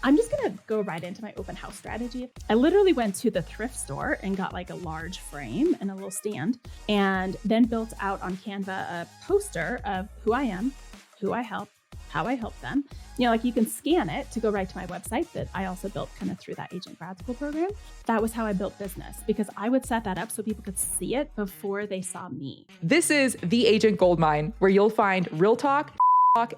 I'm just going to go right into my open house strategy. I literally went to the thrift store and got like a large frame and a little stand, and then built out on Canva a poster of who I am, who I help, how I help them. You know, like you can scan it to go right to my website that I also built kind of through that agent grad school program. That was how I built business, because I would set that up so people could see it before they saw me. This is The Agent Goldmine, where you'll find real talk,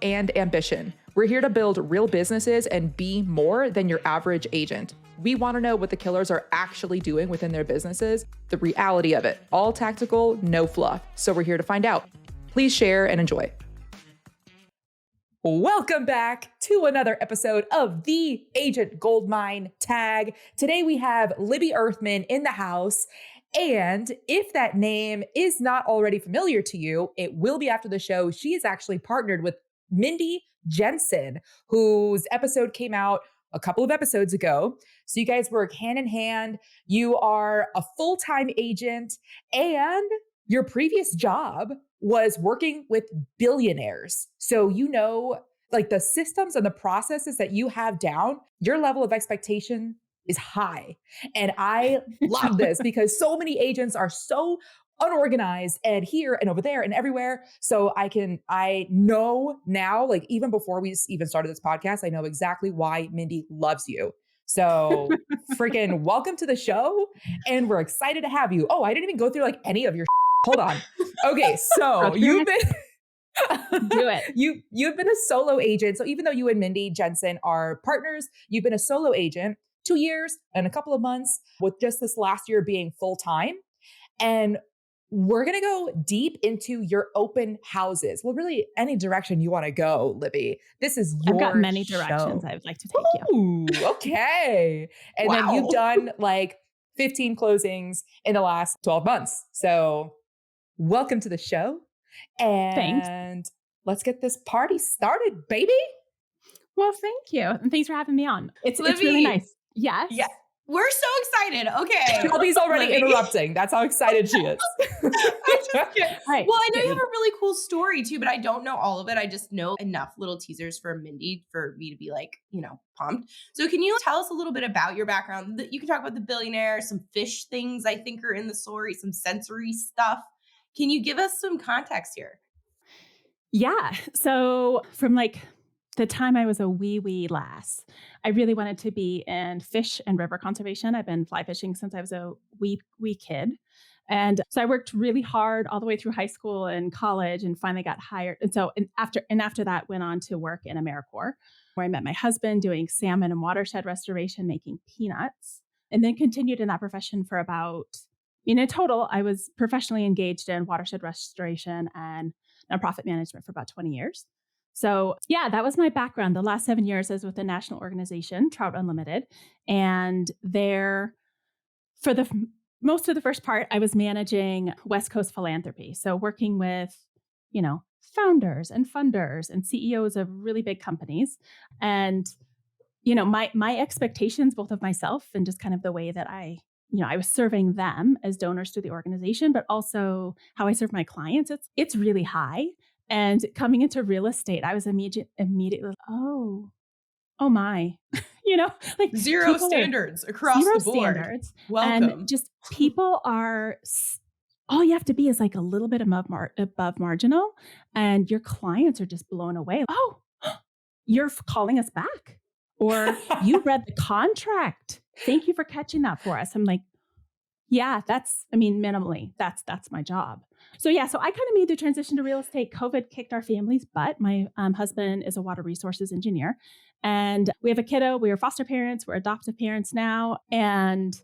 and ambition. We're here to build real businesses and be more than your average agent. We want to know what the killers are actually doing within their businesses, the reality of it. All tactical, no fluff. So we're here to find out. Please share and enjoy. Welcome back to another episode of The Agent Goldmine Tag. Today we have Libby Earthman in the house. And if that name is not already familiar to you, it will be after the show. She is actually partnered with Mindy Jensen, whose episode came out a couple of episodes ago. So you guys work hand in hand. You are a full-time agent, and your previous job was working with billionaires. So you know, like the systems and the processes that you have down, your level of expectation is high. And I love this because so many agents are so unorganized and here and over there and everywhere. So I know now, like even before we even started this podcast, I know exactly why Mindy loves you. So freaking welcome to the show. And we're excited to have you. Oh, I didn't even go through like any of your Hold on. Okay. So you've been Do it. You've been a solo agent. So even though you and Mindy Jensen are partners, you've been a solo agent 2 years and a couple of months, with just this last year being full time. And we're going to go deep into your open houses. Well, really any direction you want to go, Libby. This is your I've got many show. directions I would like to take you. Ooh, okay. And Wow. then you've done like 15 closings in the last 12 months. So welcome to the show. And Thanks. Let's get this party started, baby. Well, thank you. And thanks for having me on. It's Libby. really nice. Yes. Yeah. We're so excited. Okay. Shelby's already interrupting. That's how excited she is. I'm just kidding. Right. Well, I know you have a really cool story too, but I don't know all of it. I just know enough little teasers for Mindy for me to be like, pumped. So can you tell us a little bit about your background? You can talk about the billionaire, some fish things I think are in the story, some sensory stuff. Can you give us some context here? Yeah. So from like the time I was a wee lass, I really wanted to be in fish and river conservation. I've been fly fishing since I was a wee kid. And so I worked really hard all the way through high school and college and finally got hired. And so after that went on to work in AmeriCorps, where I met my husband doing salmon and watershed restoration, making peanuts, and then continued in that profession for about, in total, I was professionally engaged in watershed restoration and nonprofit management for about 20 years. So yeah, that was my background. The last 7 years I was with a national organization, Trout Unlimited. And there, for the most of the first part, I was managing West Coast philanthropy. So working with, founders and funders and CEOs of really big companies. And, my expectations, both of myself and just kind of the way that I was serving them as donors to the organization, but also how I serve my clients, it's really high. And coming into real estate, I was immediately, oh my, like Zero standards across the board. Standards. Welcome. And just people are, all you have to be is like a little bit above marginal, and your clients are just blown away. Oh, you're calling us back, or you read the contract. Thank you for catching that for us. I'm like, yeah, minimally, that's my job. So I kind of made the transition to real estate. COVID kicked our family's butt. My husband is a water resources engineer, and we have a kiddo. We are foster parents. We're adoptive parents now. And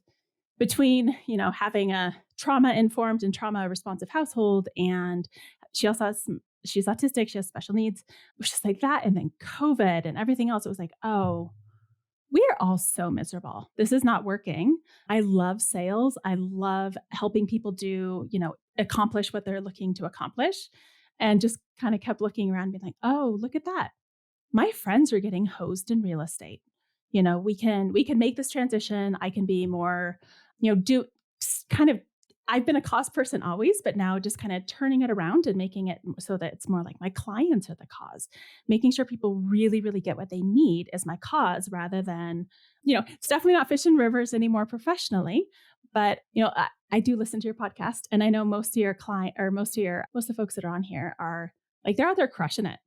between, having a trauma-informed and trauma-responsive household, and she's autistic, she has special needs, it was just like that. And then COVID and everything else, it was like, oh, we are all so miserable. This is not working. I love sales. I love helping people do, accomplish what they're looking to accomplish. And just kind of kept looking around and being like, oh, look at that. My friends are getting hosed in real estate. We can make this transition. I can be more, do kind of I've been a cause person always, but now just kind of turning it around and making it so that it's more like my clients are the cause, making sure people really, really get what they need as my cause rather than, it's definitely not fish and rivers anymore professionally. But, I do listen to your podcast and I know most of your client or most of the folks that are on here are like, they're out there crushing it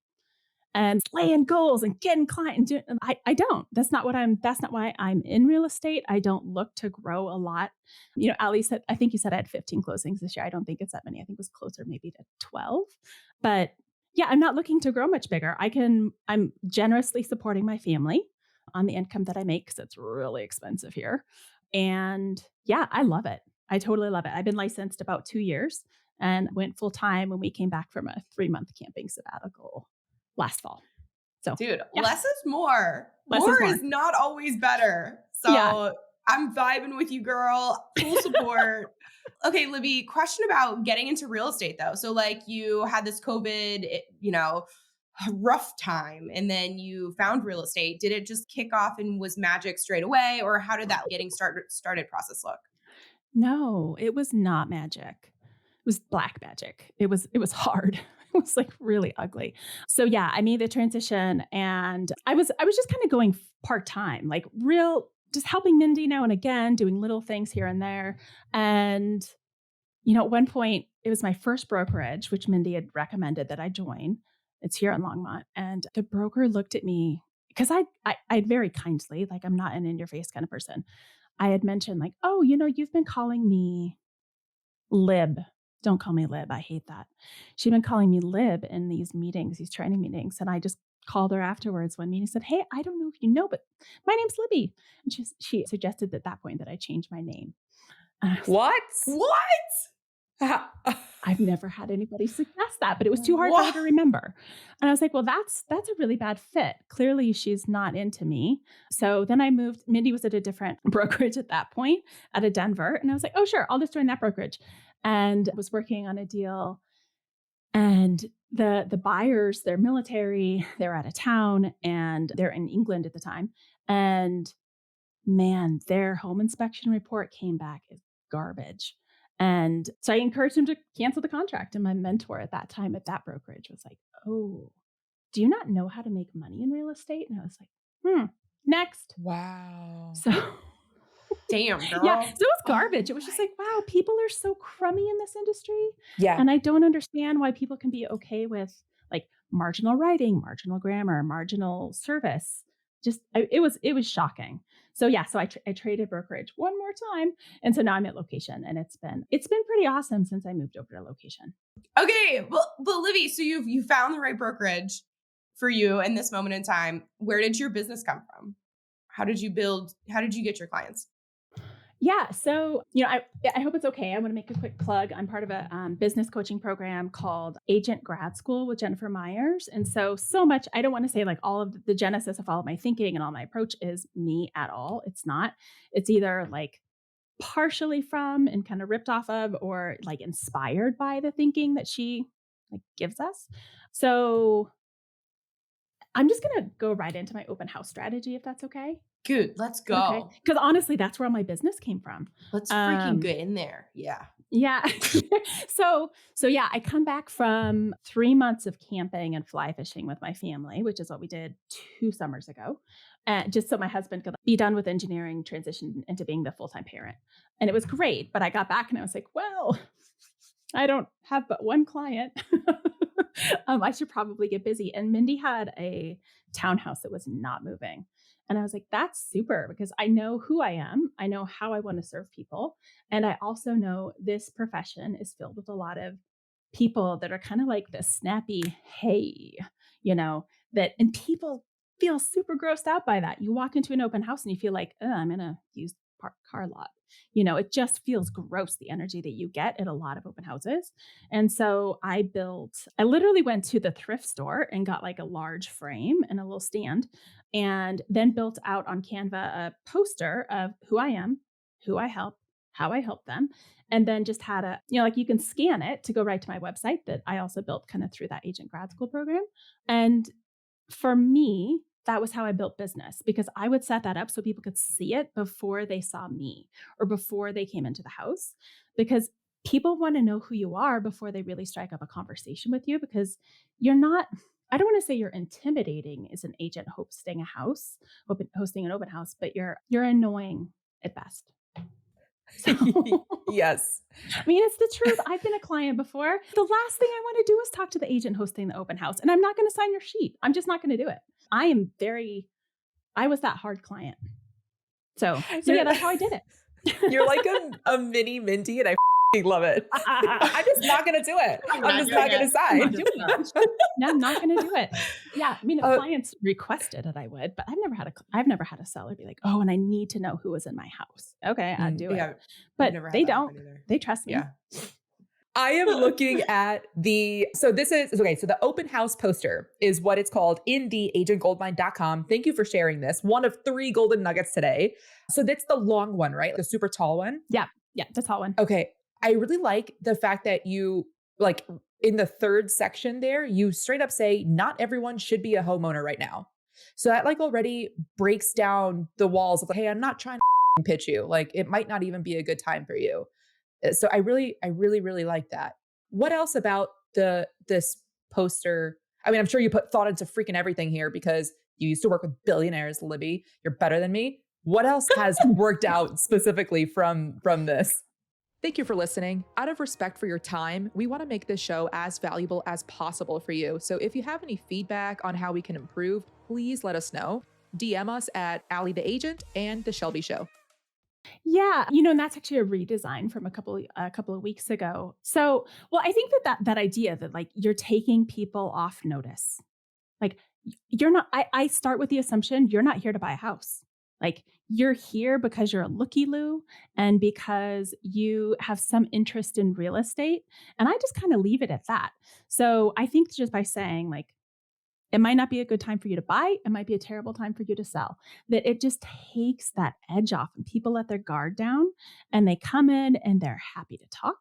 and slaying goals and getting client and doing, and I don't. That's not why I'm in real estate. I don't look to grow a lot. Ali said, I think you said I had 15 closings this year. I don't think it's that many. I think it was closer maybe to 12. But yeah, I'm not looking to grow much bigger. I'm generously supporting my family on the income that I make because it's really expensive here. And yeah, I love it. I totally love it. I've been licensed about 2 years and went full time when we came back from a 3-month camping sabbatical last fall. So, Dude, yeah, less is more. less is More more. is not always better. Yeah. So I'm vibing with you, girl. Full support. Okay, Libby, question about getting into real estate though. So like you had this COVID, rough time and then you found real estate. Did it just kick off and was magic straight away? Or how did that getting started process look? No, it was not magic. It was black magic. It was hard. It was like really ugly. So yeah, I made the transition and I was just kind of going part-time, like real just helping Mindy now and again, doing little things here and there. And at one point it was my first brokerage, which Mindy had recommended that I join. It's here in Longmont. And the broker looked at me because I'd very kindly, like I'm not an in your face kind of person. I had mentioned like, oh, you've been calling me Lib. Don't call me Lib. I hate that. She'd been calling me Lib in these meetings, these training meetings. And I just called her afterwards one meeting and said, hey, I don't know if you know, but my name's Libby. And she suggested at that point that I change my name. And I was like, What? What? I've never had anybody suggest that, but it was too hard for her to remember. And I was like, well, that's a really bad fit. Clearly she's not into me. So then I moved. Mindy was at a different brokerage at that point out of Denver. And I was like, oh, sure, I'll just join that brokerage. And was working on a deal. And the buyers, they're military, they're out of town, and they're in England at the time. And man, their home inspection report came back as garbage. And so I encouraged him to cancel the contract. And my mentor at that time at that brokerage was like, oh, do you not know how to make money in real estate? And I was like, next. Wow. So Damn, girl. yeah, so it was garbage. It was just like, wow, people are so crummy in this industry. Yeah. And I don't understand why people can be okay with like marginal writing, marginal grammar, marginal service. It was shocking. So yeah, so I traded brokerage one more time, and so now I'm at location, and it's been pretty awesome since I moved over to location. Okay, well, but Libby, so you found the right brokerage for you in this moment in time. Where did your business come from? How did you get your clients? Yeah. So, I hope it's okay. I want to make a quick plug. I'm part of a business coaching program called Agent Grad School with Jennifer Myers. And so much, I don't want to say like all of the genesis of all of my thinking and all my approach is me at all. It's not. It's either like partially from and kind of ripped off of or like inspired by the thinking that she like gives us. So I'm just going to go right into my open house strategy, if that's okay. Good, let's go. Okay. Because honestly, that's where all my business came from. Let's freaking get in there. Yeah. Yeah. So yeah, I come back from 3 months of camping and fly fishing with my family, which is what we did 2 summers ago. Just so my husband could be done with engineering, transition into being the full-time parent. And it was great. But I got back and I was like, well, I don't have but one client. I should probably get busy. And Mindy had a townhouse that was not moving. And I was like, that's super because I know who I am. I know how I want to serve people. And I also know this profession is filled with a lot of people that are kind of like the snappy, hey, and people feel super grossed out by that. You walk into an open house and you feel like, oh, I'm in a used parked car lot. It just feels gross, the energy that you get at a lot of open houses. And so I literally went to the thrift store and got like a large frame and a little stand, and then built out on Canva a poster of who I am, who I help, how I help them. And then just had like you can scan it to go right to my website that I also built kind of through that Agent Grad School program. And for me, that was how I built business because I would set that up so people could see it before they saw me or before they came into the house. Because people want to know who you are before they really strike up a conversation with you because you're not, I don't want to say you're intimidating as an agent hosting a house, hosting an open house, but you're annoying at best. So Yes. I mean, it's the truth. I've been a client before. The last thing I want to do is talk to the agent hosting the open house, and I'm not going to sign your sheet. I'm just not going to do it. I was that hard client. So yeah, that's how I did it. You're like a mini Mindy, and I love it. I'm just not going to do it. I'm just not going to I'm not sign. doing it. No, I'm not going to do it. Yeah, I mean, if Uh, clients requested it, I would, but I've never had a seller be like, "Oh, and I need to know who was in my house." Okay, I'd do it, Yeah. I've but never had they that don't. happen either. They trust me. Yeah. I am looking at so this is okay. So the open house poster is what it's called in theagentgoldmine.com. Thank you for sharing this. One of 3 golden nuggets today. So that's the long one, right? The super tall one. Yeah, that's all one. Okay. I really like the fact that you like in the 3rd section there, you straight up say, not everyone should be a homeowner right now. So that like already breaks down the walls of like, hey, I'm not trying to pitch you. Like it might not even be a good time for you. So I really like that. What else about this poster? I mean, I'm sure you put thought into freaking everything here because you used to work with billionaires, Libby. You're better than me. What else has worked out specifically from this? Thank you for listening. Out of respect for your time, we want to make this show as valuable as possible for you. So if you have any feedback on how we can improve, please let us know. DM us at Allie the Agent and The Shelby Show. Yeah, and that's actually a redesign from a couple of weeks ago. So, well, I think that idea that like you're taking people off notice, like you're not. I start with the assumption you're not here to buy a house. Like you're here because you're a looky-loo and because you have some interest in real estate, and I just kind of leave it at that. So I think just by saying like it might not be a good time for you to buy. It might be a terrible time for you to sell. That it just takes that edge off and people let their guard down and they come in and they're happy to talk.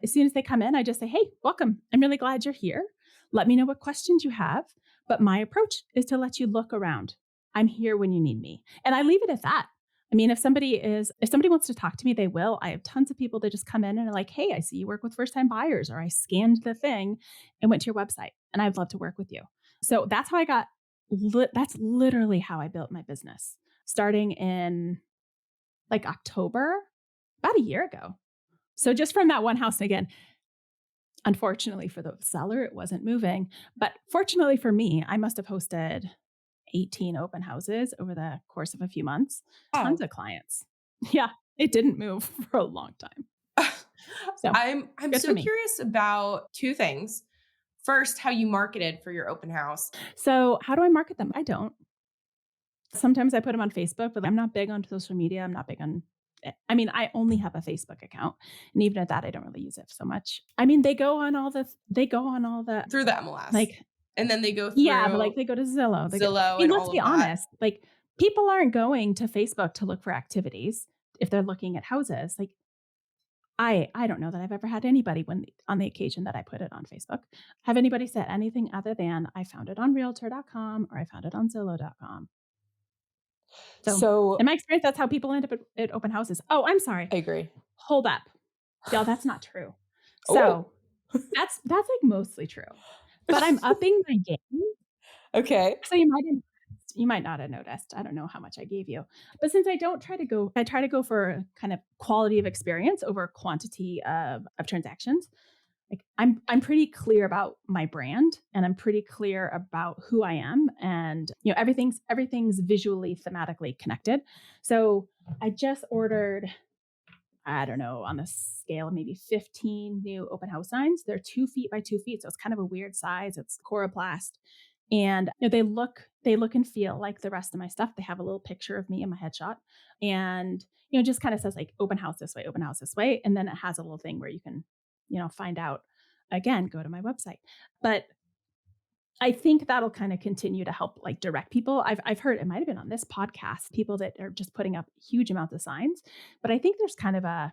As soon as they come in, I just say, hey, welcome. I'm really glad you're here. Let me know what questions you have. But my approach is to let you look around. I'm here when you need me. And I leave it at that. I mean, if somebody wants to talk to me, they will. I have tons of people that just come in and are like, hey, I see you work with first time buyers, or I scanned the thing and went to your website and I'd love to work with you. So that's how I got, that's literally how I built my business starting in like October, about a year ago. So just from that one house, and again, unfortunately for the seller, it wasn't moving. But fortunately for me, I must have hosted 18 open houses over the course of a few months, tons Wow. of clients. Yeah, it didn't move for a long time. So I'm good for so me. curious about 2 things. First, how you marketed for your open house. So how do I market them? I don't. Sometimes I put them on Facebook, but I'm not big on social media. I'm not big on I mean, I only have a Facebook account. And even at that, I don't really use it so much. I mean, they go on all the Through the MLS. like, And then they go yeah, but like through they go to Zillow. I Zillow mean, and let's all be of that. honest. Like people aren't going to Facebook to look for activities if they're looking at houses. Like I don't know that I've ever had anybody when on the occasion that I put it on Facebook, have anybody said anything other than I found it on realtor.com or I found it on Zillow.com. So in So my experience, that's how people end up at open houses. Oh, I'm sorry. I agree. Hold up. Y'all, that's not true. Oh, So that's like mostly true. But I'm upping my game. okay. So you might not have noticed. I don't know how much I gave you. But since I try to go for kind of quality of experience over quantity of transactions. Like I'm pretty clear about my brand and I'm pretty clear about who I am and everything's visually thematically connected. So I just ordered, I don't know, on the scale maybe 15 new open house signs. They're 2 feet by 2 feet, so it's kind of a weird size. It's coroplast, and they look and feel like the rest of my stuff. They have a little picture of me in my headshot, and just kind of says like open house this way, and then it has a little thing where you can find out. Again, go to my website, but I think that'll kind of continue to help like direct people. I've heard it might have been on this podcast, people that are just putting up huge amounts of signs, but I think there's kind of I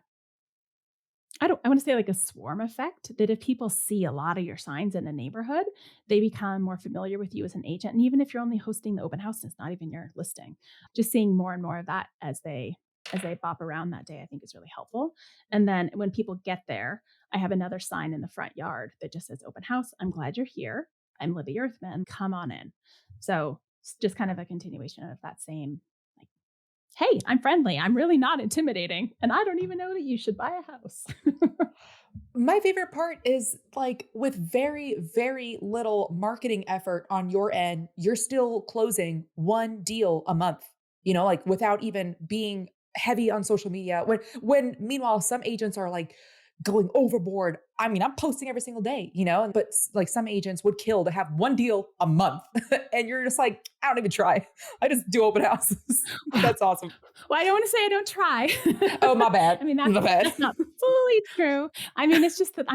want to say like a swarm effect that if people see a lot of your signs in a neighborhood, they become more familiar with you as an agent. And even if you're only hosting the open house, it's not even your listing, just seeing more and more of that as they as they bop around that day, I think is really helpful. And then when people get there, I have another sign in the front yard that just says open house. I'm glad you're here. I'm Libby Earthman. Come on in. So it's just kind of a continuation of that same, like, hey, I'm friendly. I'm really not intimidating. And I don't even know that you should buy a house. My favorite part is like with very, very little marketing effort on your end, you're still closing one deal a month, like without even being heavy on social media. When meanwhile, some agents are like going overboard. I mean, I'm posting every single day, but like some agents would kill to have one deal a month. And you're just like, I don't even try. I just do open houses. But Well, that's awesome. I don't want to say I don't try. Oh, my bad. I mean, My bad. that's not fully true. I mean, it's just that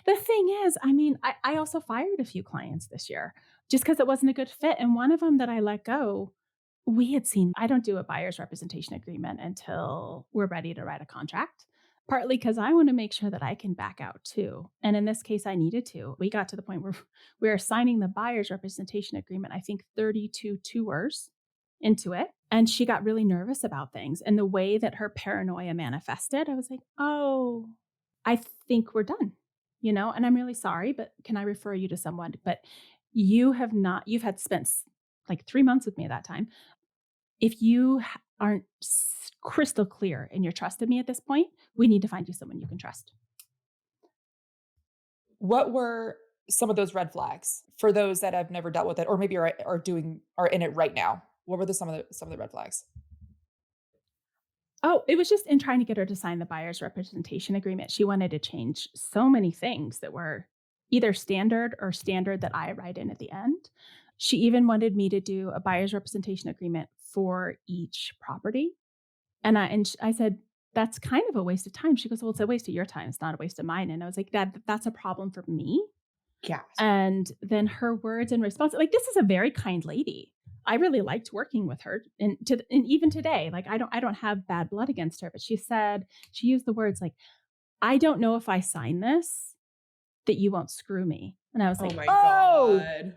the thing is, I mean, I also fired a few clients this year just because it wasn't a good fit. And one of them that I let go, we had seen, I don't do a buyer's representation agreement until we're ready to write a contract, partly because I want to make sure that I can back out too. And in this case, I needed to. We got to the point where we were signing the buyer's representation agreement, I think 32 tours into it. And she got really nervous about things. And the way that her paranoia manifested, I was like, oh, I think we're done, and I'm really sorry, but can I refer you to someone? But you've had spent like 3 months with me at that time. If you aren't crystal clear in your trust of me at this point, we need to find you someone you can trust. What were some of those red flags for those that have never dealt with it, or maybe are in it right now? What were some of the red flags? Oh, it was just in trying to get her to sign the buyer's representation agreement. She wanted to change so many things that were either standard or standard that I write in at the end. She even wanted me to do a buyer's representation agreement for each property. And I said, that's kind of a waste of time. She goes, well, it's a waste of your time. It's not a waste of mine. And I was like, that's a problem for me. Gasp. And then her words in response, like, this is a very kind lady. I really liked working with her, and even today, like I don't have bad blood against her. But she used the words like, I don't know if I sign this that you won't screw me. And I was Oh like, my oh, God.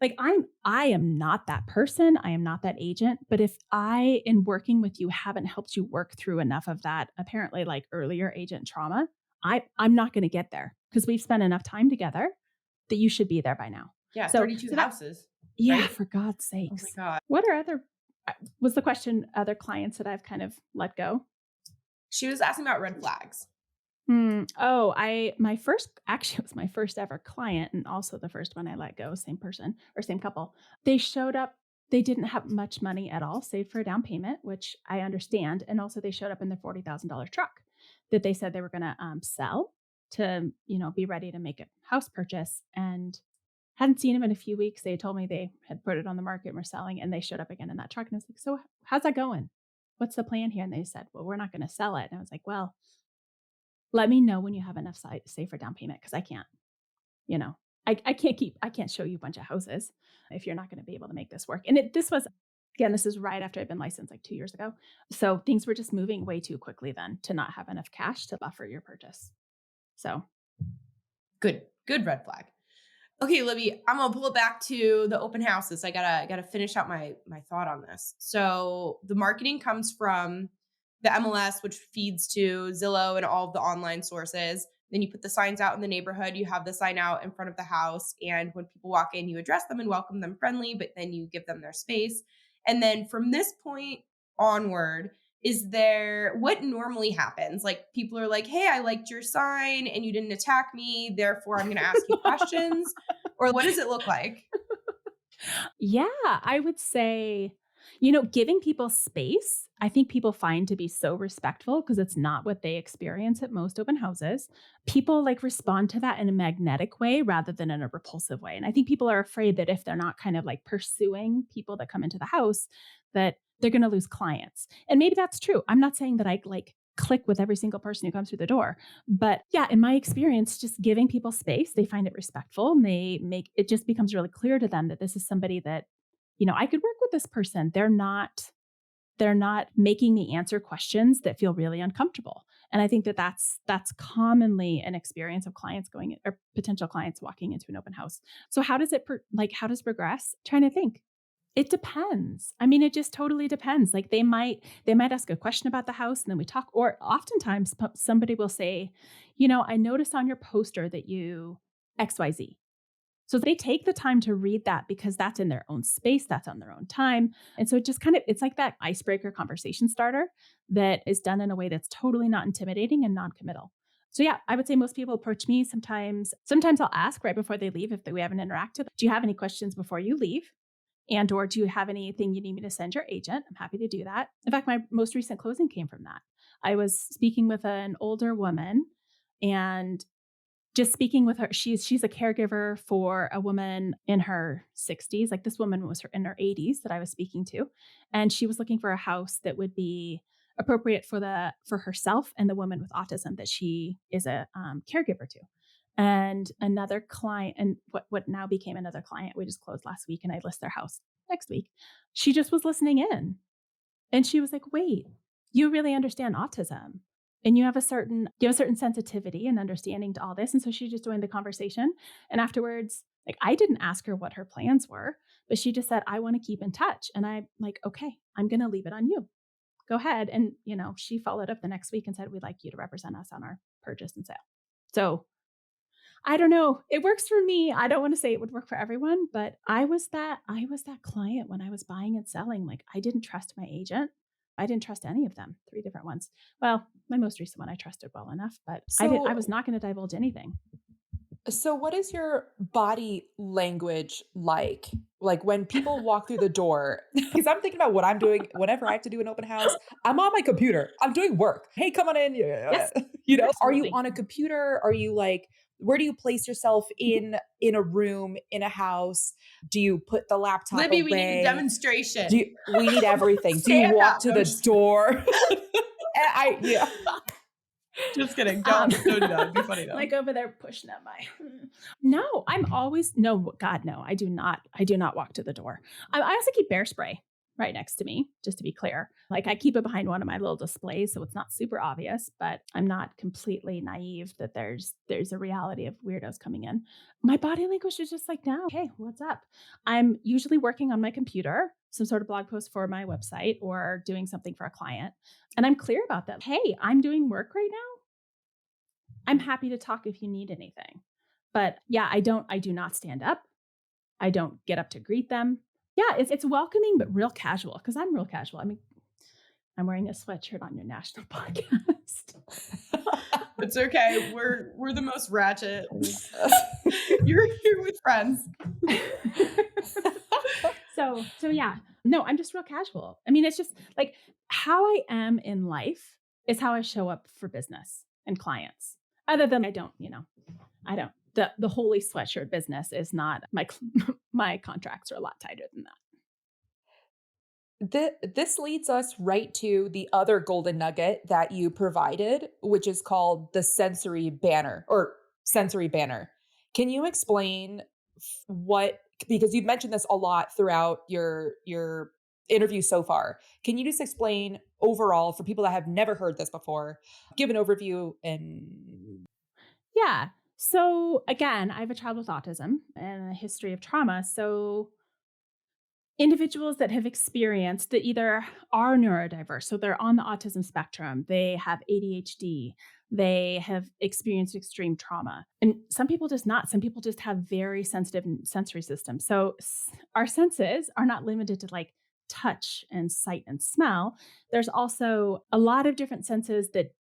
like I am not that person. I am not that agent. But if I, in working with you, haven't helped you work through enough of that apparently like earlier agent trauma, I'm not going to get there because we've spent enough time together that you should be there by now. Yeah, So, 32 so that, houses, yeah, right? for God's Oh my sakes. God. What are was the question other clients that I've kind of let go? She was asking about red flags. Oh, actually, it was my first ever client and also the first one I let go, same person or same couple. They showed up, they didn't have much money at all, saved for a down payment, which I understand. And also they showed up in their $40,000 truck that they said they were going to sell to, be ready to make a house purchase. And hadn't seen him in a few weeks. They told me they had put it on the market and were selling, and they showed up again in that truck. And I was like, so how's that going? What's the plan here? And they said, well, we're not going to sell it. And I was like, well, let me know when you have enough save for down payment because I can't, you know, I can't show you a bunch of houses if you're not going to be able to make this work. And this is right after I'd been licensed like 2 years ago. So things were just moving way too quickly then to not have enough cash to buffer your purchase. So Good red flag. Okay, Libby, I'm gonna pull it back to the open houses. I gotta finish out my thought on this. So the marketing comes from the MLS, which feeds to Zillow and all of the online sources. Then you put the signs out in the neighborhood. You have the sign out in front of the house, and when people walk in, you address them and welcome them friendly, but then you give them their space. And then from this point onward, is there what normally happens? Like people are like, "Hey, I liked your sign, and you didn't attack me. Therefore, I'm going to ask you questions." Or what does it look like? yeah, I would say, giving people space, I think people find to be so respectful because it's not what they experience at most open houses. People like respond to that in a magnetic way rather than in a repulsive way. And I think people are afraid that if they're not kind of like pursuing people that come into the house, that they're going to lose clients. And maybe that's true. I'm not saying that I like click with every single person who comes through the door. But yeah, in my experience, just giving people space, they find it respectful and it just becomes really clear to them that this is somebody that, I could work with this person. They're not making me answer questions that feel really uncomfortable. And I think that that's commonly an experience of clients going or potential clients walking into an open house. So how does it progress? Trying to think. It depends. I mean, it just totally depends. Like they might ask a question about the house and then we talk, or oftentimes somebody will say, I noticed on your poster that you XYZ. So they take the time to read that because that's in their own space, that's on their own time. And so it just kind of it's like that icebreaker conversation starter that is done in a way that's totally not intimidating and non-committal. So yeah, I would say most people approach me sometimes I'll ask right before they leave if we haven't interacted, do you have any questions before you leave? And or do you have anything you need me to send your agent? I'm happy to do that. In fact, my most recent closing came from that. I was speaking with an older woman and just speaking with her, she's a caregiver for a woman in her 60s. Like this woman was in her 80s that I was speaking to, and she was looking for a house that would be appropriate for herself and the woman with autism that she is a caregiver to. And another client, and what now became another client, we just closed last week, and I list their house next week. She just was listening in, and she was like, "Wait, you really understand autism, and you have a certain sensitivity and understanding to all this." And so she just joined the conversation. And afterwards, like I didn't ask her what her plans were, but she just said, "I want to keep in touch." And I'm like, "Okay, I'm going to leave it on you. Go ahead." And she followed up the next week and said, "We'd like you to represent us on our purchase and sale." So I don't know. It works for me. I don't want to say it would work for everyone, but I was that client when I was buying and selling. Like I didn't trust my agent. I didn't trust any of them. 3 different ones. Well, my most recent one I trusted well enough, but I was So, not going to divulge anything. so what is your body language like? Like when people walk through the door, because I'm thinking about what I'm doing whenever I have to do an open house. I'm on my computer. I'm doing work. Hey, come on in. Yeah. Yes, Are you absolutely. on a computer? Are you like, where do you place yourself Mhm. in a room, in a house? Do you put the laptop Libby, we need a away? demonstration. We need everything. Do you Stand walk up. to No, the just kidding. door? Yeah. Just kidding. Um, Don't do that. It'd be funny though. like over there pushing at my no, I'm always no, God, no, I do not walk to the door. I also keep bear spray right next to me, just to be clear. Like I keep it behind one of my little displays, so it's not super obvious, but I'm not completely naive that there's a reality of weirdos coming in. My body language is just like, no, hey, what's up? I'm usually working on my computer, some sort of blog post for my website or doing something for a client. And I'm clear about that. Hey, I'm doing work right now. I'm happy to talk if you need anything. But yeah, I do not stand up. I don't get up to greet them. Yeah, it's welcoming but real casual because I'm real casual. I mean, I'm wearing a sweatshirt on your national podcast. It's okay. We're the most ratchet. You're here with friends. So yeah. No, I'm just real casual. I mean, it's just like how I am in life is how I show up for business and clients. Other than I don't. The holy sweatshirt business is not my my contracts are a lot tighter than that. This leads us right to the other golden nugget that you provided, which is called the sensory banner or sensory banner. Can you explain what, because you've mentioned this a lot throughout your interview so far. Can you just explain overall for people that have never heard this before? Give an overview and Yeah. So again, I have a child with autism and a history of trauma. So individuals that have experienced that either are neurodiverse, so they're on the autism spectrum, they have ADHD, they have experienced extreme trauma. And some people just not. Some people just have very sensitive sensory systems. So our senses are not limited to like touch and sight and smell. There's also a lot of different senses that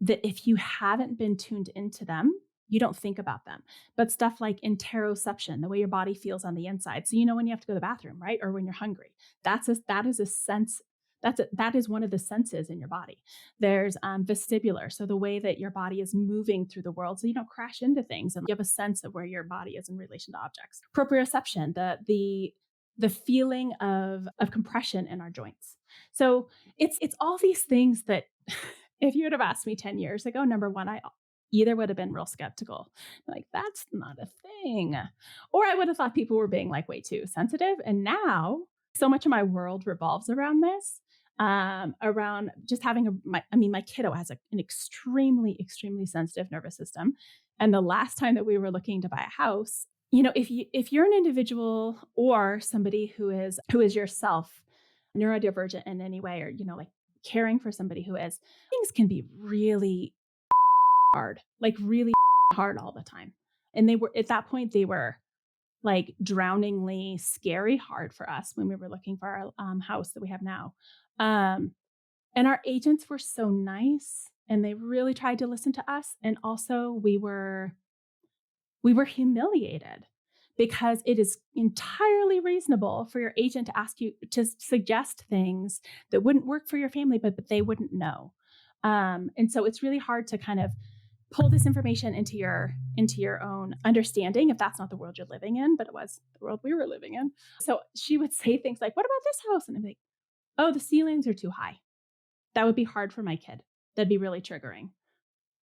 if you haven't been tuned into them, you don't think about them. But stuff like interoception, the way your body feels on the inside. So you know when you have to go to the bathroom, right? Or when you're hungry. That is a sense. That is one of the senses in your body. There's vestibular, so the way that your body is moving through the world, so you don't crash into things, and you have a sense of where your body is in relation to objects. Proprioception, the feeling of compression in our joints. So it's all these things that if you would have asked me 10 years ago, number one, I either would have been real skeptical, like, that's not a thing. Or I would have thought people were being like way too sensitive. And now so much of my world revolves around this, around just having my kiddo has an extremely, extremely sensitive nervous system. And the last time that we were looking to buy a house, if you're an individual or somebody who is yourself neurodivergent in any way, or like caring for somebody who is, things can be really hard, like really hard all the time. And they were, at that point, they were like drowningly scary hard for us when we were looking for our house that we have now. Um, and our agents were so nice and they really tried to listen to us. And also we were humiliated because it is entirely reasonable for your agent to ask you to suggest things that wouldn't work for your family, but they wouldn't know. And so it's really hard to kind of pull this information into your own understanding if that's not the world you're living in, but it was the world we were living in. So she would say things like, "What about this house?" And I'm like, "Oh, the ceilings are too high. That would be hard for my kid. That'd be really triggering."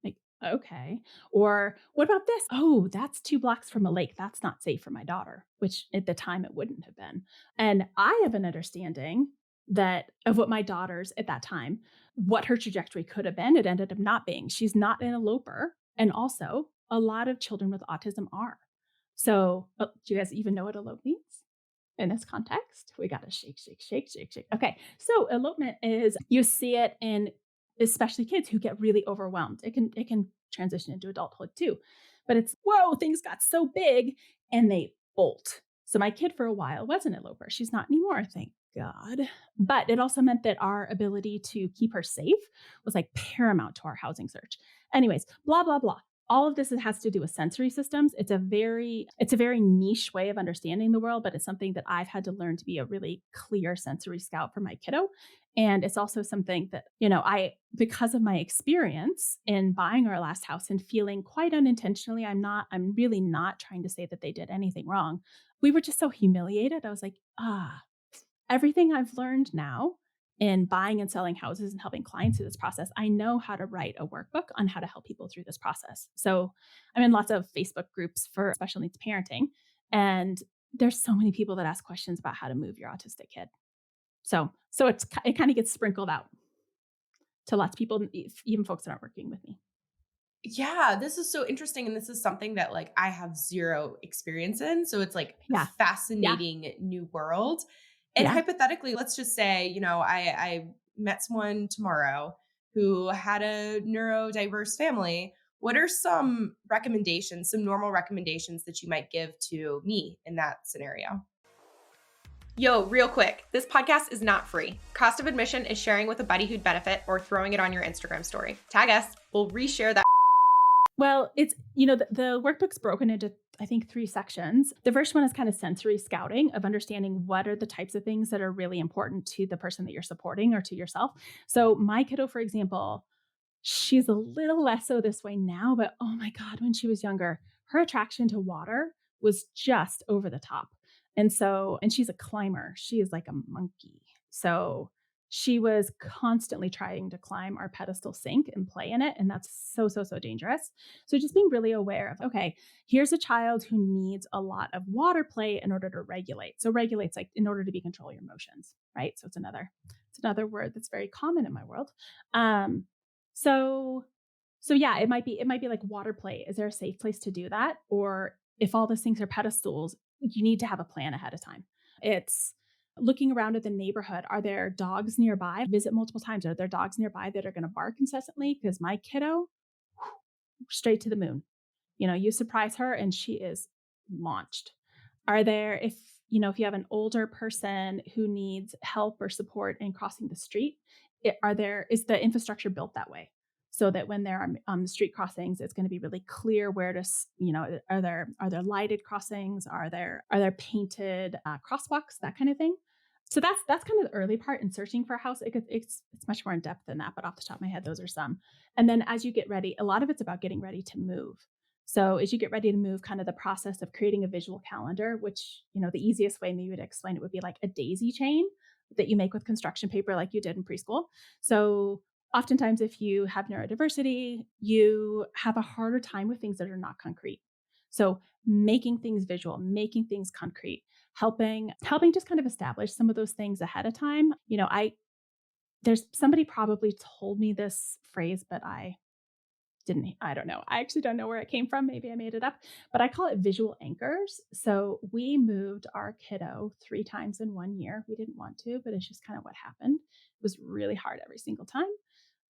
Like, okay. Or what about this? "Oh, that's 2 blocks from a lake. That's not safe for my daughter," which at the time it wouldn't have been. And I have an understanding that of what my daughter's at that time, what her trajectory could have been. It ended up not being. She's not an eloper. And also, a lot of children with autism are. So, do you guys even know what elope means? In this context, we got to shake, shake, shake, shake, shake. Okay. So elopement is, you see it in especially kids who get really overwhelmed. It can transition into adulthood too. But it's, whoa, things got so big and they bolt. So my kid for a while was an eloper. She's not anymore, thank God. But it also meant that our ability to keep her safe was like paramount to our housing search. Anyways, blah, blah, blah. All of this has to do with sensory systems. It's a very niche way of understanding the world, but it's something that I've had to learn to be a really clear sensory scout for my kiddo. And it's also something that, because of my experience in buying our last house and feeling quite unintentionally, I'm really not trying to say that they did anything wrong. We were just so humiliated. I was like, everything I've learned now in buying and selling houses and helping clients through this process, I know how to write a workbook on how to help people through this process. So I'm in lots of Facebook groups for special needs parenting, and there's so many people that ask questions about how to move your autistic kid. So it kind of gets sprinkled out to lots of people, even folks that aren't working with me. Yeah, this is so interesting, and this is something that, like, I have 0 experience in, so it's, like, a Yeah, yeah, fascinating new world. And yeah. hypothetically, let's just say, I met someone tomorrow who had a neurodiverse family. What are some recommendations, some normal recommendations that you might give to me in that scenario? Yo, real quick, this podcast is not free. Cost of admission is sharing with a buddy who'd benefit or throwing it on your Instagram story. Tag us, we'll reshare that. Well, it's, the workbook's broken into, I think, 3 sections. The first one is kind of sensory scouting of understanding what are the types of things that are really important to the person that you're supporting or to yourself. So my kiddo, for example, she's a little less so this way now, but oh my God, when she was younger, her attraction to water was just over the top. And she's a climber. She is like a monkey. So she was constantly trying to climb our pedestal sink and play in it. And that's so, so, so dangerous. So just being really aware of, okay, here's a child who needs a lot of water play in order to regulate. So regulates like in order to be control your emotions, right? So it's another word that's very common in my world. Um, so so yeah, it might be like water play. Is there a safe place to do that? Or if all those things are pedestals, you need to have a plan ahead of time. It's looking around at the neighborhood. Are there dogs nearby? Visit multiple times. Are there dogs nearby that are going to bark incessantly? Because my kiddo, straight to the moon. You surprise her and she is launched. Are there, if you have an older person who needs help or support in crossing the street, is the infrastructure built that way? So that when there are street crossings, it's going to be really clear where to, are there lighted crossings? Are there painted crosswalks, that kind of thing? So that's kind of the early part in searching for a house. It's much more in depth than that, but off the top of my head, those are some. And then as you get ready, a lot of it's about getting ready to move. So as you get ready to move, kind of the process of creating a visual calendar, which, the easiest way maybe to explain it would be like a daisy chain that you make with construction paper like you did in preschool. So oftentimes if you have neurodiversity, you have a harder time with things that are not concrete. So making things visual, making things concrete, helping just kind of establish some of those things ahead of time. There's somebody probably told me this phrase, but I didn't I don't know. I actually don't know where it came from. Maybe I made it up, but I call it visual anchors. So we moved our kiddo 3 times in 1 year. We didn't want to, but it's just kind of what happened. It was really hard every single time.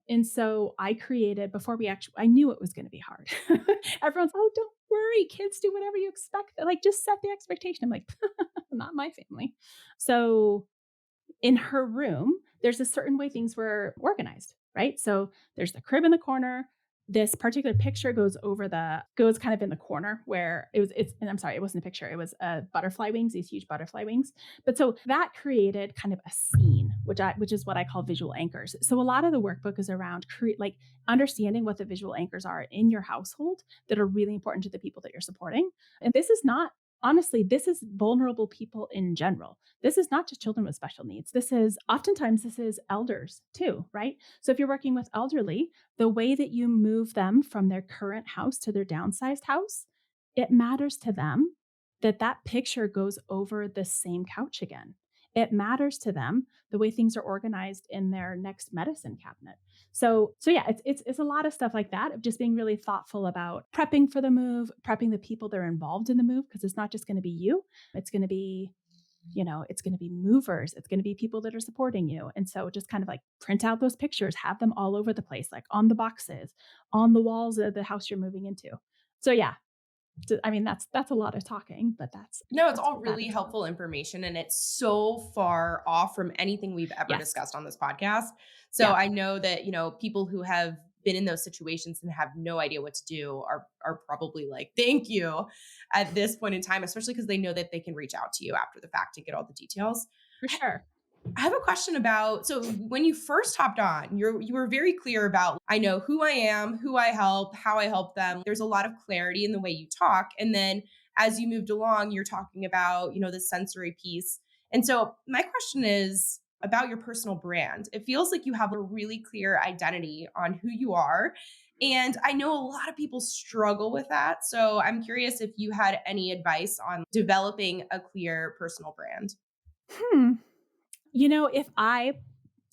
And so I created before we actually I knew it was going to be hard. Everyone's, "Oh, don't worry. Kids do whatever you expect." Like just set the expectation. I'm like, "Not my family." So in her room, there's a certain way things were organized, right? So there's the crib in the corner. This particular picture goes kind of in the corner where and I'm sorry, it wasn't a picture. It was butterfly wings, these huge butterfly wings. But so that created kind of a scene, which is what I call visual anchors. So a lot of the workbook is around like understanding what the visual anchors are in your household that are really important to the people that you're supporting. And this is not honestly, this is vulnerable people in general. This is not just children with special needs. This is elders too, right? So if you're working with elderly, the way that you move them from their current house to their downsized house, it matters to them that that picture goes over the same couch again. It matters to them the way things are organized in their next medicine cabinet. So yeah, it's a lot of stuff like that of just being really thoughtful about prepping for the move, prepping the people that are involved in the move because it's not just going to be you. It's going to be it's going to be movers. It's going to be people that are supporting you. And so just kind of like print out those pictures, have them all over the place, like on the boxes, on the walls of the house you're moving into. So yeah, I mean that's a lot of talking, but No, it's that's all what that really is. helpful information and it's so far off from anything we've ever Yes. discussed on this podcast. So Yeah, I know that, people who have been in those situations and have no idea what to do are probably like, "Thank you," at this point in time, especially because they know that they can reach out to you after the fact to get all the details. for sure. I have a question about so when you first hopped on, you were very clear about I know who I am, who I help, how I help them. There's a lot of clarity in the way you talk. And then as you moved along, you're talking about, the sensory piece. And so my question is about your personal brand. It feels like you have a really clear identity on who you are. And I know a lot of people struggle with that. So I'm curious if you had any advice on developing a clear personal brand. Hmm. If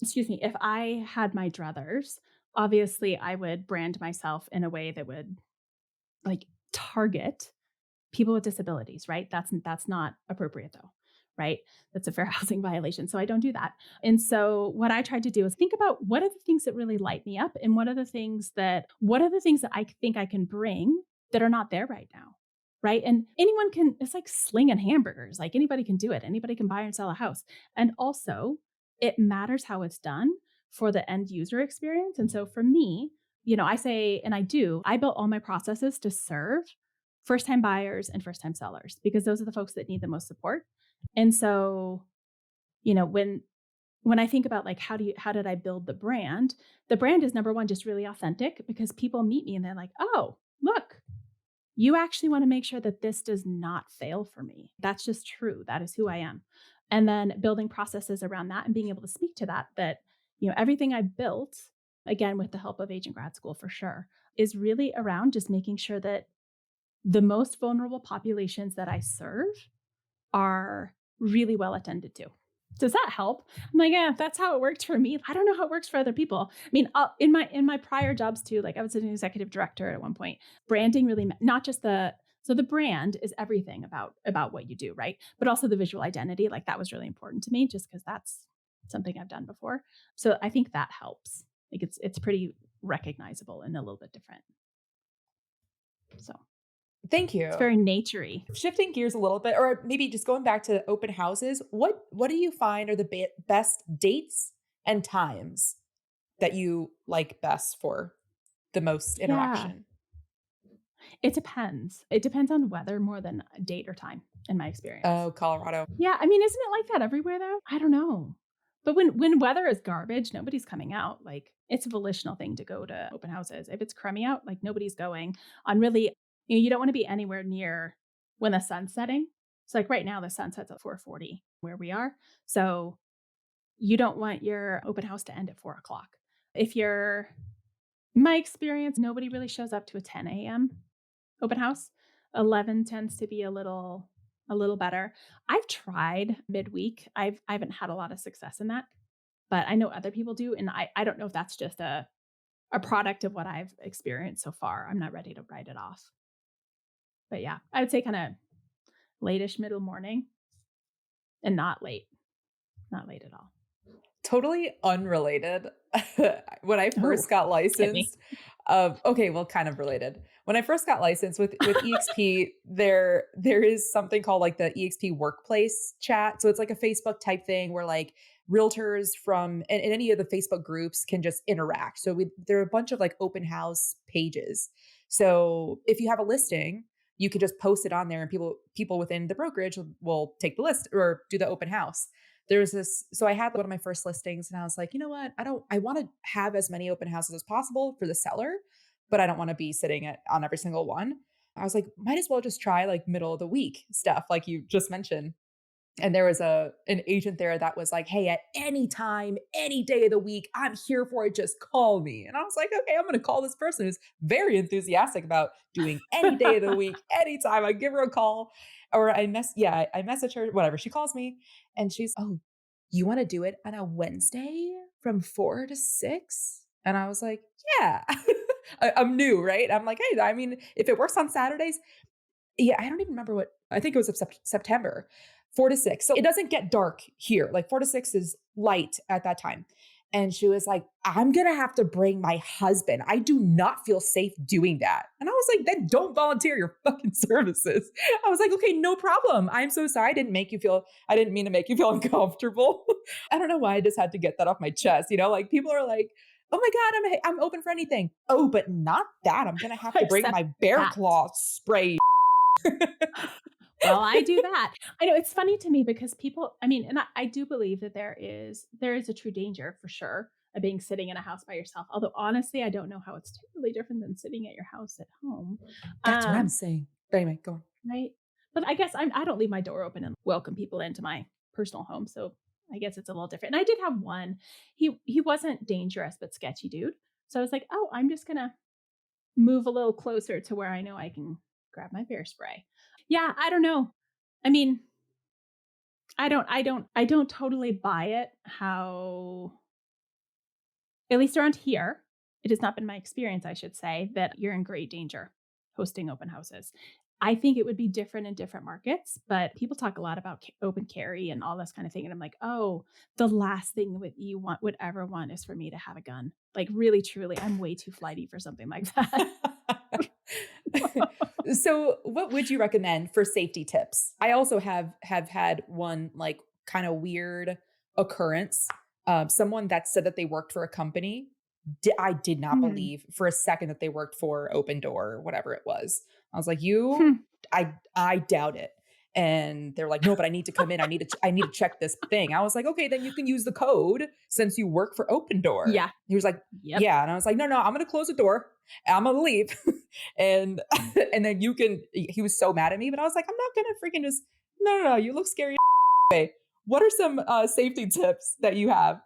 if I had my druthers, obviously I would brand myself in a way that would like target people with disabilities, right? That's not appropriate though, right? That's a fair housing violation. So I don't do that. And so what I tried to do is think about what are the things that really light me up and what are the things that I think I can bring that are not there right now. Right. And it's like slinging hamburgers. Like anybody can do it. Anybody can buy and sell a house. And also, it matters how it's done for the end user experience. And so for me, I say, and I built all my processes to serve first time buyers and first time sellers because those are the folks that need the most support. And so, you know, when I think about like how did I build the brand is number one, just really authentic because people meet me and they're like, oh, look, you actually want to make sure that this does not fail for me. That's just true. That is who I am. And then building processes around that and being able to speak to that, everything I built, again, with the help of Agent Grad School for sure, is really around just making sure that the most vulnerable populations that I serve are really well attended to. Does that help? I'm like, yeah, that's how it worked for me. I don't know how it works for other people. I mean, in my prior jobs too, like I was an executive director at one point. Branding really not just the brand is everything about what you do, right? But also the visual identity, like that was really important to me, just because that's something I've done before. So I think that helps. Like it's pretty recognizable and a little bit different. So Thank it's you. very naturey. Shifting gears a little bit, or maybe just going back to open houses, what do you find are the best dates and times that you like best for the most Yeah. interaction? It depends. It depends on weather more than date or time, in my experience. Oh, Colorado. Yeah, I mean, isn't it like that everywhere though? I don't know. But when weather is garbage, nobody's coming out. Like it's a volitional thing to go to open houses. If it's crummy out, like nobody's going on really, you don't want to be anywhere near when the sun's setting. So like right now the sun sets at 4:40 where we are. So you don't want your open house to end at 4 o'clock. If you're my experience, nobody really shows up to a 10 a.m. open house. 11 tends to be a little better. I've tried midweek. I haven't had a lot of success in that, but I know other people do. And I don't know if that's just a product of what I've experienced so far. I'm not ready to write it off. But yeah, I would say kind of late-ish middle morning and not late at all. Totally unrelated. When I Oh, first got hit me. licensed, okay, well, kind of related. When I first got licensed with EXP, there is something called like the EXP workplace chat. So it's like a Facebook type thing where like realtors from and any of the Facebook groups can just interact. So there are a bunch of like open house pages. So if you have a listing, you can just post it on there, and people within the brokerage will take the list or do the open house. There's this, so I had one of my first listings and I was like, you know what? I want to have as many open houses as possible for the seller, but I don't want to be sitting on every single one. I was like, might as well just try like middle of the week stuff like you just mentioned. And there was an agent there that was like, hey, at any time, any day of the week, I'm here for it. Just call me. And I was like, okay, I'm going to call this person who's very enthusiastic about doing any day of the week, anytime. I give her a call or I message her, whatever. She calls me and she's, oh, you want to do it on a Wednesday from 4 to 6? And I was like, yeah, I'm new, right? I'm like, hey, I mean, if it works on Saturdays, yeah, I don't even remember I think it was September, 4 to 6. So it doesn't get dark here. Like 4 to 6 is light at that time. And she was like, I'm going to have to bring my husband. I do not feel safe doing that. And I was like, then don't volunteer your fucking services. I was like, okay, no problem. I'm so sorry. I didn't mean to make you feel uncomfortable. I don't know why I just had to get that off my chest. Like people are like, oh my God, I'm open for anything. Oh, but not that. I'm going to have to bring Except my bear that. claw spray. Well, I do that. I know it's funny to me because people, I mean, and I do believe that there is a true danger for sure of being sitting in a house by yourself. Although honestly, I don't know how it's totally different than sitting at your house at home. That's what I'm Um, saying. But anyway, go on. right. But I guess I don't leave my door open and welcome people into my personal home. So I guess it's a little different. And I did have one. He wasn't dangerous, but sketchy dude. So I was like, oh, I'm just gonna move a little closer to where I know I can grab my bear spray. Yeah, I don't know. I mean, I don't totally buy it how at least around here, it has not been my experience, I should say, that you're in great danger hosting open houses. I think it would be different in different markets, but people talk a lot about open carry and all this kind of thing. And I'm like, oh, the last thing that would ever want is for me to have a gun. Like really, truly, I'm way too flighty for something like that. So, what would you recommend for safety tips? I also have had one like kind of weird occurrence. Someone that said that they worked for a company. I did not Hmm. believe for a second that they worked for Open Door or whatever it was. I was like, Hmm. I doubt it. And they're like, no, but I need to come in. I need to check this thing. I was like, okay, then you can use the code since you work for Open Door. Yeah. He was like, Yep. yeah. And I was like, no, I'm going to close the door. I'm going to leave. and, and then he was so mad at me, but I was like, I'm not going to freaking just, no, you look scary. What are some safety tips that you have?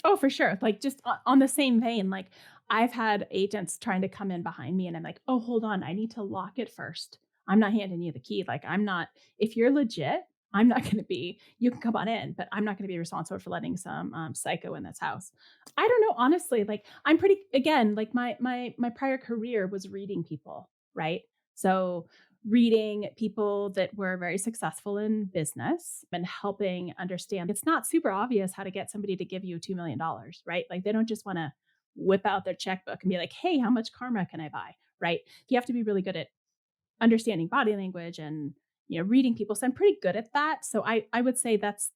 Oh, for sure. Like just on the same vein, like I've had agents trying to come in behind me and I'm like, oh, hold on. I need to lock it first. I'm not handing you the key. Like I'm not, if you're legit, I'm not going to be, you can come on in, but I'm not going to be responsible for letting some psycho in this house. I don't know. Honestly, like I'm pretty, again, like my prior career was reading people, right? So reading people that were very successful in business and helping understand it's not super obvious how to get somebody to give you $2 million, right? Like they don't just want to whip out their checkbook and be like, hey, how much karma can I buy? Right. You have to be really good at understanding body language and reading people. So I'm pretty good at that. So I would say that's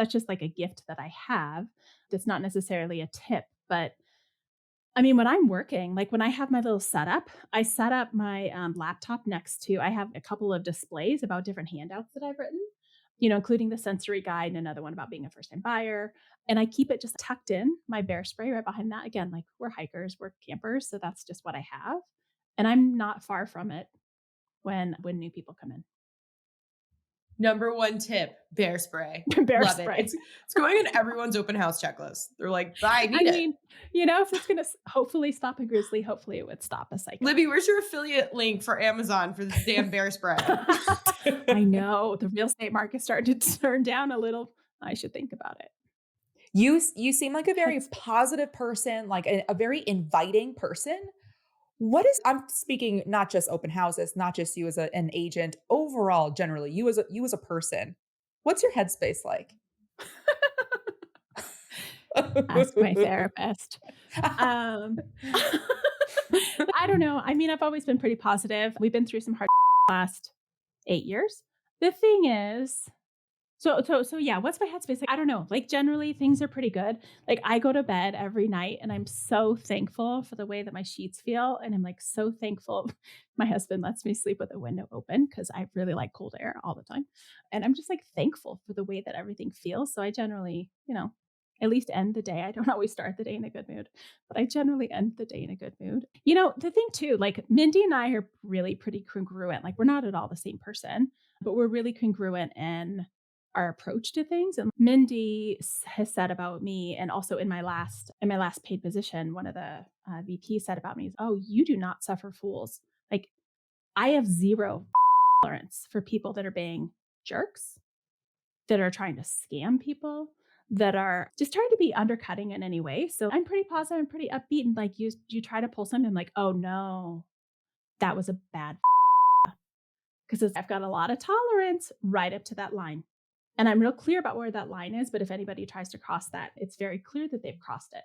just like a gift that I have. That's not necessarily a tip, but I mean, when I'm working, like when I have my little setup, I set up my laptop next to, I have a couple of displays about different handouts that I've written, including the sensory guide and another one about being a first time buyer. And I keep it just tucked in my bear spray right behind that. Again, like we're hikers, we're campers. So that's just what I have. And I'm not far from it when new people come in. Number one tip, bear spray. Bear Love it. spray. It's going in everyone's open house checklist. They're like, I I need it. mean, if it's going to hopefully stop a grizzly, hopefully it would stop a psycho. Libby, where's your affiliate link for Amazon for this damn bear spray? I know the real estate market's starting to turn down a little. I should think about it. You seem like a very positive person, like a very inviting person. I'm speaking not just open houses, not just you as an agent, overall, generally, you as a person. What's your headspace like? Ask my therapist. Um, I don't know. I mean, I've always been pretty positive. We've been through some hard last 8 years. The thing is, so yeah, what's my headspace like? I don't know. Like generally things are pretty good. Like I go to bed every night and I'm so thankful for the way that my sheets feel. And I'm like so thankful my husband lets me sleep with the window open because I really like cold air all the time. And I'm just like thankful for the way that everything feels. So I generally, at least end the day. I don't always start the day in a good mood, but I generally end the day in a good mood. The thing too, like Mindy and I are really pretty congruent. Like we're not at all the same person, but we're really congruent in our approach to things. And Mindy has said about me, and also in my last paid position, one of the VPs said about me, "Oh, you do not suffer fools." Like I have zero tolerance for people that are being jerks, that are trying to scam people, that are just trying to be undercutting in any way. So I'm pretty positive, I'm pretty upbeat, and like you try to pull something, I'm like, "Oh no, that was a bad," because I've got a lot of tolerance right up to that line. And I'm real clear about where that line is, but if anybody tries to cross that, it's very clear that they've crossed it.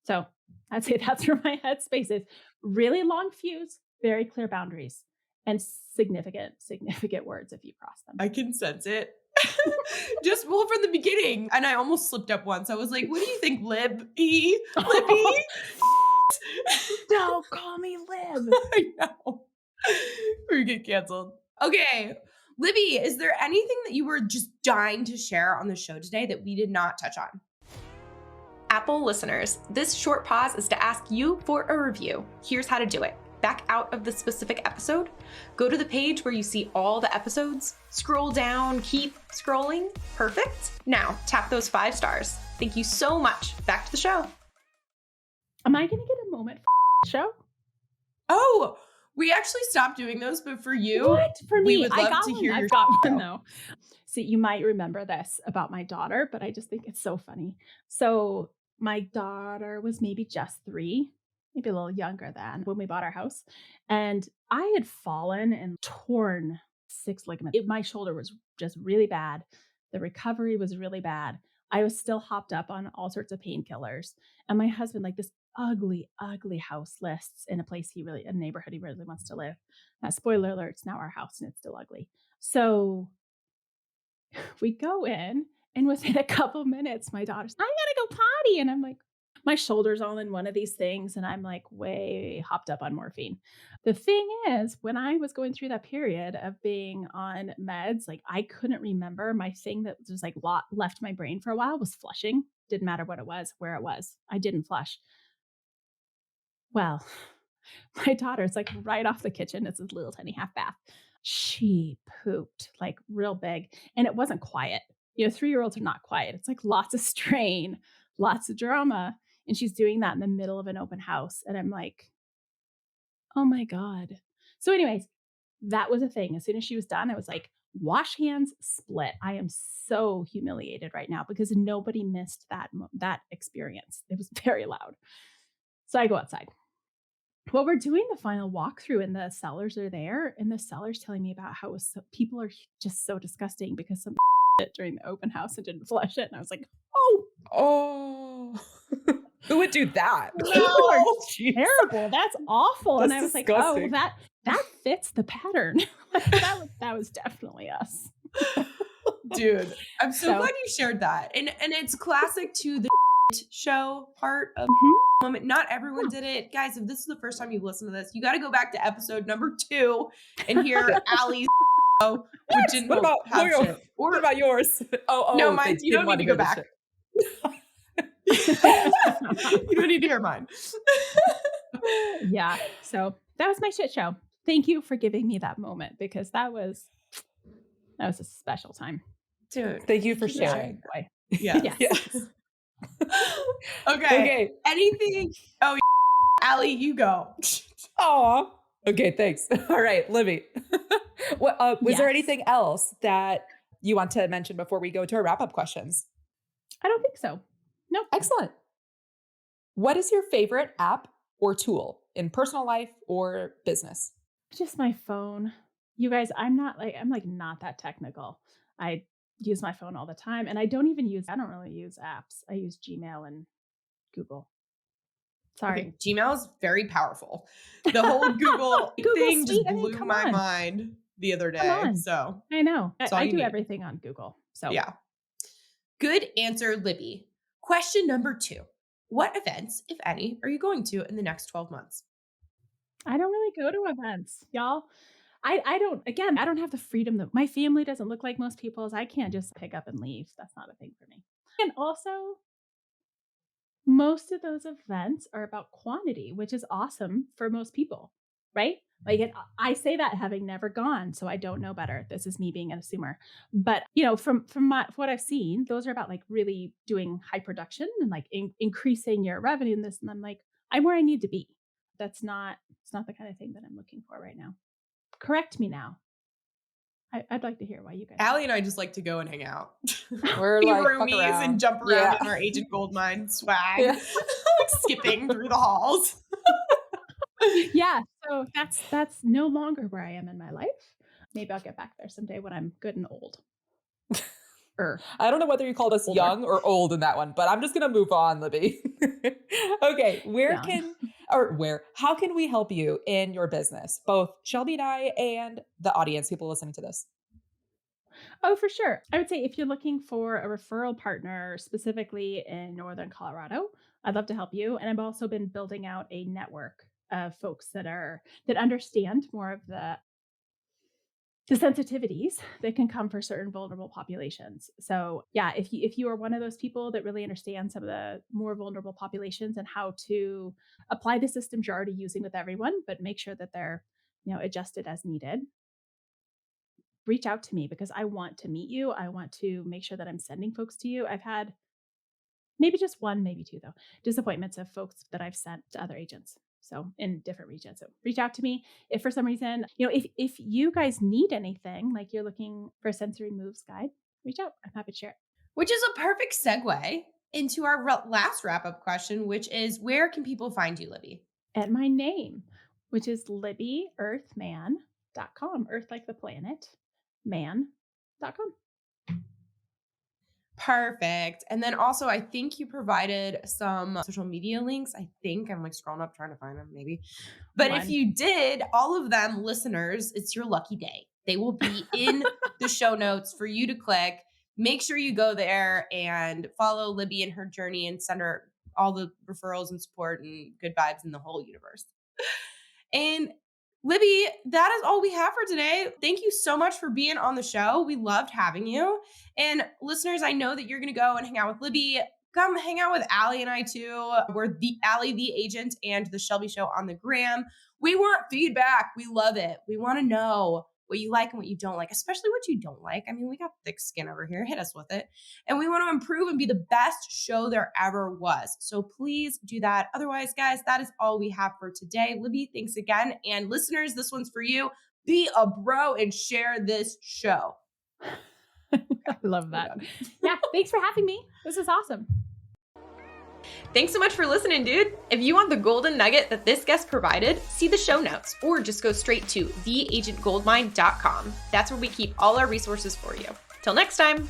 So I'd say that's where my headspace is. Really long fuse, very clear boundaries, and significant words if you cross them. I can sense it. Just from the beginning. And I almost slipped up once. I was like, what do you think, Libby? Libby? Don't call me Lib. I know. We get canceled. Okay. Libby, is there anything that you were just dying to share on the show today that we did not touch on? Apple listeners, this short pause is to ask you for a review. Here's how to do it. Back out of the specific episode, go to the page where you see all the episodes, scroll down, keep scrolling. Perfect. Now tap those 5 stars. Thank you so much. Back to the show. Am I going to get a moment for show? Oh, we actually stopped doing those, but for you, what? For me, we would love I got to one. hear your I've got one show. though. So you might remember this about my daughter, but I just think it's so funny. So my daughter was maybe just 3, maybe a little younger than when we bought our house. And I had fallen and torn 6 ligaments. My shoulder was just really bad. The recovery was really bad. I was still hopped up on all sorts of painkillers. And my husband, like this ugly house lists in a neighborhood he really wants to live. Spoiler alert, it's now our house and it's still ugly. So we go in, and within a couple minutes, my daughter's, "I gotta go potty." And I'm like, my shoulder's all in one of these things, and I'm like way hopped up on morphine. The thing is, when I was going through that period of being on meds, like I couldn't remember my thing that just like left my brain for a while was flushing. Didn't matter what it was, where it was. I didn't flush. Well, my daughter's like right off the kitchen. It's a little tiny half bath. She pooped like real big, and it wasn't quiet. 3-year-olds are not quiet. It's like lots of strain, lots of drama. And she's doing that in the middle of an open house. And I'm like, oh my God. So, anyways, that was a thing. As soon as she was done, I was like, wash hands, split. I am so humiliated right now because nobody missed that experience. It was very loud. So I go outside. Well, we're doing the final walkthrough and the sellers are there, and the seller's telling me about how people are just so disgusting because some it during the open house and didn't flush it. And I was like, Oh, who would do that? people are Jeez. terrible. That's awful. That's and I was disgusting. like, oh, that fits the pattern. that was definitely us. Dude, I'm so glad you shared that. And it's classic to the show part of moment. Not everyone did it. Guys, if this is the first time you've listened to this, you got to go back to episode number 2 and hear Allie's show. What about yours? No, mine. You don't need to go back. You don't need to hear mine. Yeah. So that was my shit show. Thank you for giving me that moment because that was a special time. Dude, thank you for sharing. Yeah. Yes. Okay. Anything? Oh, yeah. Allie, you go. Aw. Okay, thanks. All right, Libby. Was there anything else that you want to mention before we go to our wrap-up questions? I don't think so. Nope. Excellent. What is your favorite app or tool in personal life or business? Just my phone. You guys, I'm not that technical. I use my phone all the time and I don't really use apps. I use Gmail and Google. Sorry. Okay, Gmail is very powerful. The whole Google Google's thing just sweet. I mean, blew come my on. mind the other Come day. on. So I know. that's I all you do need. everything on Google. So Yeah. Good answer, Libby. Question number 2. What events, if any, are you going to in the next 12 months? I don't really go to events, y'all. I don't have the freedom that my family doesn't look like most people's. I can't just pick up and leave. That's not a thing for me. And also, most of those events are about quantity, which is awesome for most people, right? I say that having never gone, so I don't know better. This is me being an assumer. But, from what I've seen, those are about like really doing high production and like increasing your revenue and this and I'm like, I'm where I need to be. It's not the kind of thing that I'm looking for right now. Correct me now. I'd like to hear why you guys. Allie and I just like to go and hang out. We're Be like, fuck roomies around. and jump around Yeah. in our Agent Goldmine swag, Yeah. like skipping through the halls. Yeah, so that's no longer where I am in my life. Maybe I'll get back there someday when I'm good and old. I don't know whether you called us Older. young or old in that one, but I'm just going to move on, Libby. Okay. How can we help you in your business? Both Shelby and I and the audience, people listening to this. Oh, for sure. I would say if you're looking for a referral partner, specifically in Northern Colorado, I'd love to help you. And I've also been building out a network of folks that understand more of the sensitivities that can come for certain vulnerable populations. So yeah, if you are one of those people that really understand some of the more vulnerable populations and how to apply the systems you're already using with everyone, but make sure that they're adjusted as needed, reach out to me because I want to meet you. I want to make sure that I'm sending folks to you. I've had maybe just one, maybe two though, disappointments of folks that I've sent to other agents. So in different regions. So reach out to me. If for some reason, if you guys need anything, like you're looking for a sensory moves guide, reach out. I'm happy to share it. Which is a perfect segue into our last wrap-up question, which is where can people find you, Libby? At my name, which is libbyearthman.com. Earth like the planet, man.com. Perfect. And then also, I think you provided some social media links. I'm like scrolling up trying to find them maybe. But if you did, all of them, listeners, it's your lucky day. They will be in the show notes for you to click. Make sure you go there and follow Libby in her journey and send her all the referrals and support and good vibes in the whole universe. And Libby, that is all we have for today. Thank you so much for being on the show. We loved having you. And listeners, I know that you're going to go and hang out with Libby. Come hang out with Allie and I too. We're the Allie, the agent, and the Shelby Show on the gram. We want feedback. We love it. We want to know what you like and what you don't like, especially what you don't like. I mean, we got thick skin over here. Hit us with it. And we want to improve and be the best show there ever was. So please do that. Otherwise, guys, that is all we have for today. Libby, thanks again. And listeners, this one's for you. Be a bro and share this show. I love that. Yeah, thanks for having me. This is awesome. Thanks so much for listening, dude. If you want the golden nugget that this guest provided, see the show notes or just go straight to theagentgoldmine.com. That's where we keep all our resources for you. Till next time.